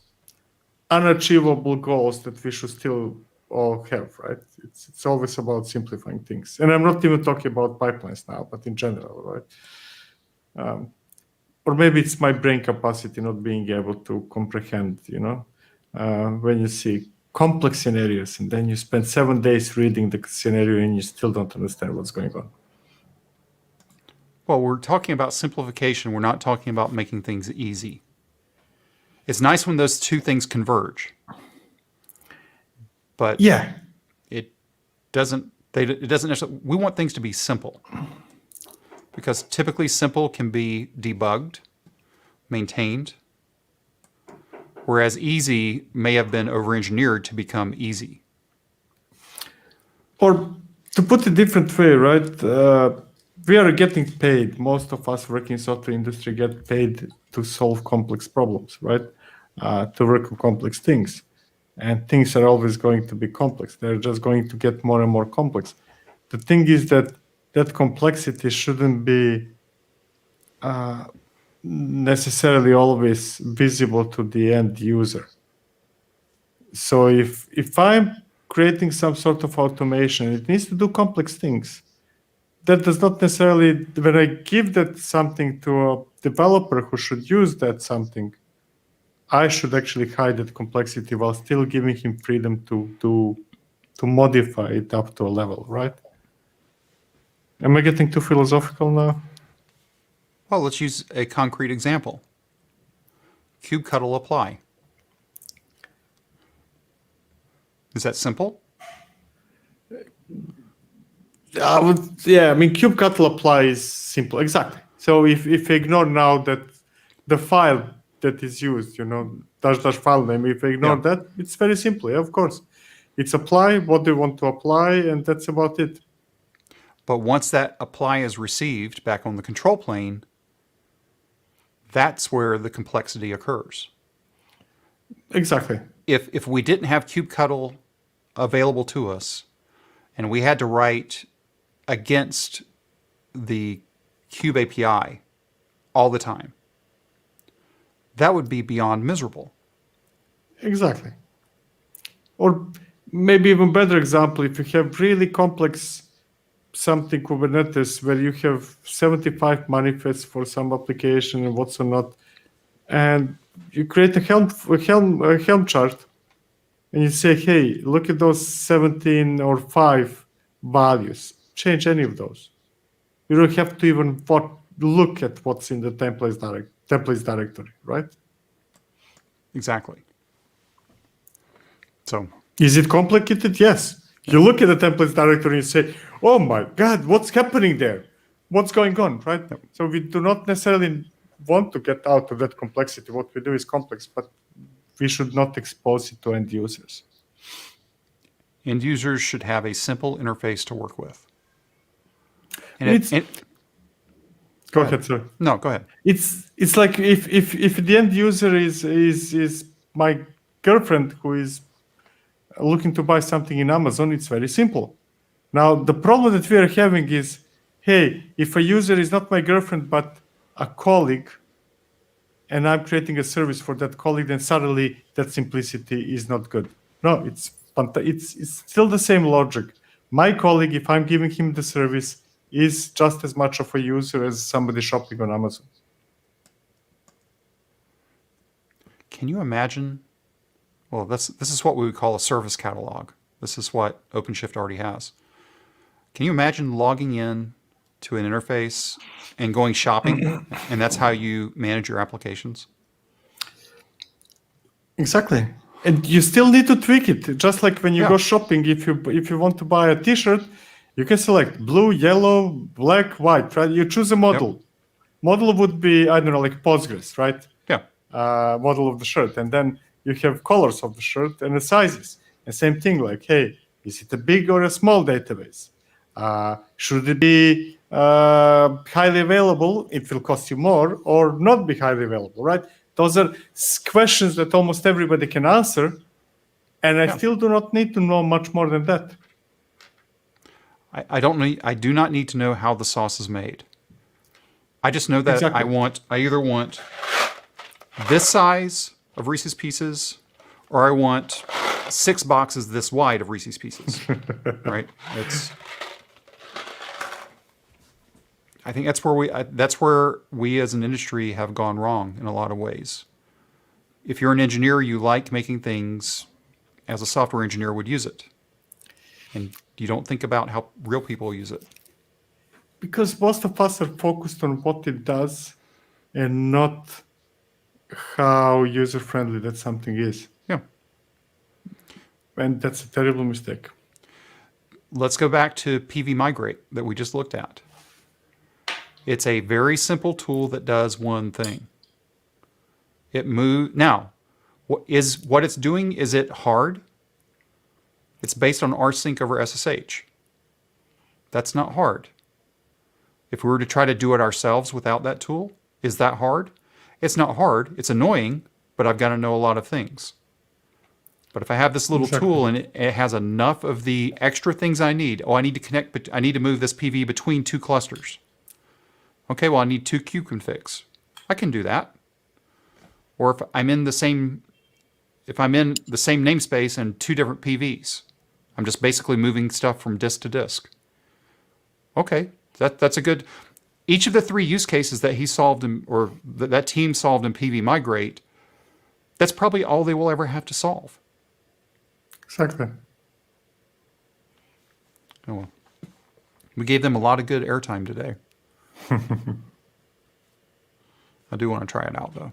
B: unachievable goals that we should still all have, right? It's always about simplifying things. And I'm not even talking about pipelines now, but in general, right? Or maybe it's my brain capacity not being able to comprehend, when you see complex scenarios and then you spend 7 days reading the scenario and you still don't understand what's going on.
A: Well, we're talking about simplification. We're not talking about making things easy. It's nice when those two things converge. But
B: yeah,
A: it doesn't necessarily, we want things to be simple. Because typically simple can be debugged, maintained, whereas easy may have been over-engineered to become easy.
B: Or to put it a different way, right? We are getting paid. Most of us working in software industry get paid to solve complex problems, right? To work on complex things. And things are always going to be complex. They're just going to get more and more complex. The thing is that complexity shouldn't be necessarily always visible to the end user. So if I'm creating some sort of automation, it needs to do complex things. That does not necessarily, when I give that something to a developer who should use that something, I should actually hide that complexity while still giving him freedom to modify it up to a level, right? Am I getting too philosophical now?
A: Well, let's use a concrete example. Kubectl apply. Is that simple?
B: I mean, kubectl apply is simple, exactly. So if we ignore now that the file that is used, dash file name, if we ignore that, it's very simple, of course. It's apply, what they want to apply, and that's about it.
A: But once that apply is received back on the control plane, that's where the complexity occurs.
B: Exactly.
A: If we didn't have kubectl available to us, and we had to write against the Kube API all the time, that would be beyond miserable.
B: Exactly. Or maybe even better example, if you have really complex something Kubernetes where you have 75 manifests for some application and what's or not, and you create a Helm chart, and you say, hey, look at those 17 or 5 values. Change any of those. You don't have to even look at what's in the templates directory, right?
A: Exactly. So,
B: is it complicated? Yes. You look at the templates directory and say, oh my God, what's happening there? What's going on, right? Yep. So we do not necessarily want to get out of that complexity. What we do is complex, but we should not expose it to end users.
A: End users should have a simple interface to work with. And
B: go ahead, sir.
A: No, go ahead.
B: It's like if the end user is my girlfriend who is looking to buy something in Amazon, it's very simple. Now, the problem that we are having is, hey, if a user is not my girlfriend but a colleague, and I'm creating a service for that colleague, then suddenly that simplicity is not good. No, it's still the same logic. My colleague, if I'm giving him the service, is just as much of a user as somebody shopping on Amazon.
A: Can you imagine? Well, this is what we would call a service catalog. This is what OpenShift already has. Can you imagine logging in to an interface and going shopping, and that's how you manage your applications?
B: Exactly. And you still need to tweak it. Just like when you go shopping, if you want to buy a t-shirt, you can select blue, yellow, black, white, right? You choose a model. Yep. Model would be, I don't know, like Postgres, right?
A: Yeah.
B: Model of the shirt. And then you have colors of the shirt and the sizes. And same thing, like, hey, is it a big or a small database? Should it be highly available? It will cost you more, or not be highly available, right? Those are questions that almost everybody can answer. And I still do not need to know much more than that.
A: I do not need to know how the sauce is made. I just know that I either want this size of Reese's Pieces, or I want 6 boxes this wide of Reese's Pieces, right? I think that's where we as an industry have gone wrong in a lot of ways. If you're an engineer, you like making things as a software engineer would use it. And you don't think about how real people use it.
B: Because most of us are focused on what it does and not how user-friendly that something is.
A: Yeah.
B: And that's a terrible mistake.
A: Let's go back to pv-migrate that we just looked at. It's a very simple tool that does one thing. It moves. Now, what it's doing, is it hard? It's based on rsync over SSH. That's not hard. If we were to try to do it ourselves without that tool, is that hard? It's not hard. It's annoying, but I've got to know a lot of things. But if I have this little tool and it has enough of the extra things I need, I need to connect, but I need to move this PV between 2 clusters. Okay, well, I need 2 kube configs. I can do that. Or if I'm in the same namespace and 2 different PVs, I'm just basically moving stuff from disk to disk. Okay, that's a good. Each of the 3 use cases that he solved or that team solved in pv-migrate, that's probably all they will ever have to solve.
B: Exactly.
A: Oh well. We gave them a lot of good airtime today. I do want to try it out though.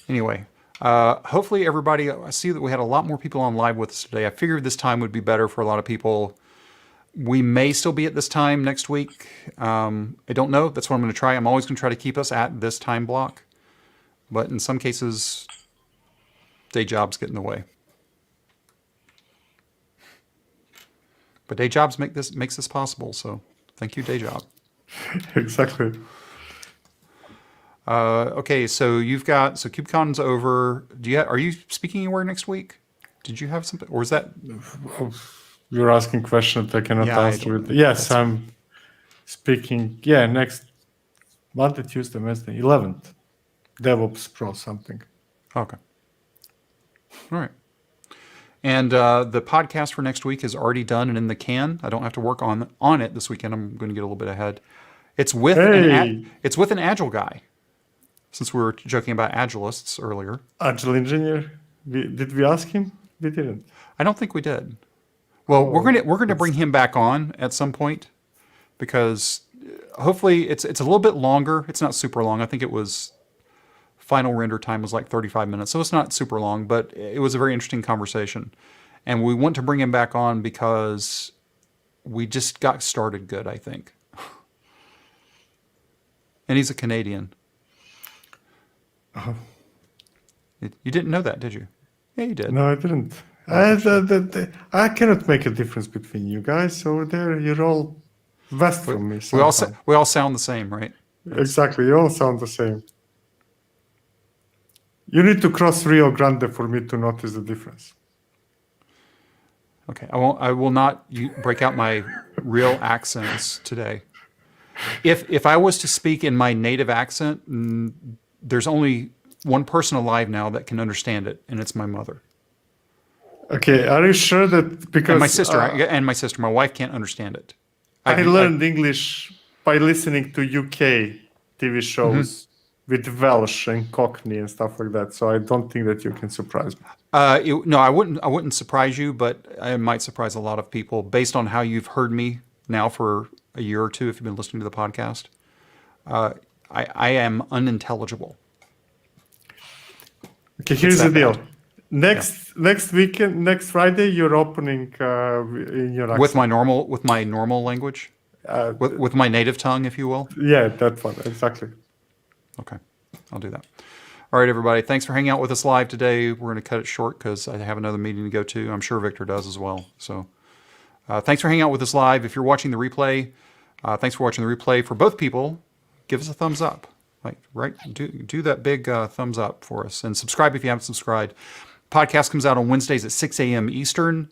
A: Anyway, hopefully everybody, I see that we had a lot more people on live with us today. I figured this time would be better for a lot of people. We may still be at this time next week. I don't know. That's what I'm going to try. I'm always going to try to keep us at this time block. But in some cases, day jobs get in the way. But day jobs makes this possible. So thank you, day job.
B: Exactly.
A: Okay, so KubeCon's over. Are you speaking anywhere next week? Did you have something, or is that?
B: You're asking questions I cannot answer. Yes, I'm speaking. Yeah, next Monday, Tuesday, Wednesday, 11th. DevOps Pro something.
A: Okay. All right. And the podcast for next week is already done and in the can. I don't have to work on it this weekend. I'm going to get a little bit ahead. It's with an Agile guy. Since we were joking about Agilists earlier.
B: Agile engineer. Did we ask him? We didn't.
A: I don't think we did. Well, we're gonna bring him back on at some point because hopefully it's a little bit longer. It's not super long. I think it was final render time was like 35 minutes, so it's not super long, but it was a very interesting conversation. And we want to bring him back on because we just got started good, I think. And he's a Canadian.
B: Oh.
A: You didn't know that, did you? Yeah, you did.
B: No, I didn't. I cannot make a difference between you guys over there. You're all west from me.
A: We all sound the same, right?
B: Exactly. You all sound the same. You need to cross Rio Grande for me to notice the difference.
A: Okay, I will not break out my real accents today. If I was to speak in my native accent, there's only one person alive now that can understand it, and it's my mother.
B: Okay, are you sure that because
A: and my sister, my wife can't understand it.
B: I learned English by listening to UK TV shows with Welsh and Cockney and stuff like that. So I don't think that you can surprise me.
A: No, I wouldn't surprise you, but I might surprise a lot of people based on how you've heard me now for a year or two. If you've been listening to the podcast, I am unintelligible. Okay,
B: here's the deal. Next weekend, next Friday, you're opening in your accent.
A: with my normal language, with my native tongue, if you will.
B: Yeah, that one exactly.
A: Okay, I'll do that. All right, everybody. Thanks for hanging out with us live today. We're going to cut it short because I have another meeting to go to. I'm sure Victor does as well. So, thanks for hanging out with us live. If you're watching the replay, thanks for watching the replay. For both people, give us a thumbs up. Do that big thumbs up for us, and subscribe if you haven't subscribed. Podcast comes out on Wednesdays at 6 a.m. Eastern,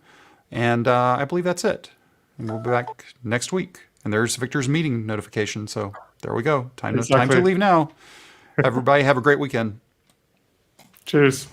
A: and I believe that's it. And we'll be back next week. And there's Victor's meeting notification. So there we go. Time to leave now. Everybody have a great weekend.
B: Cheers.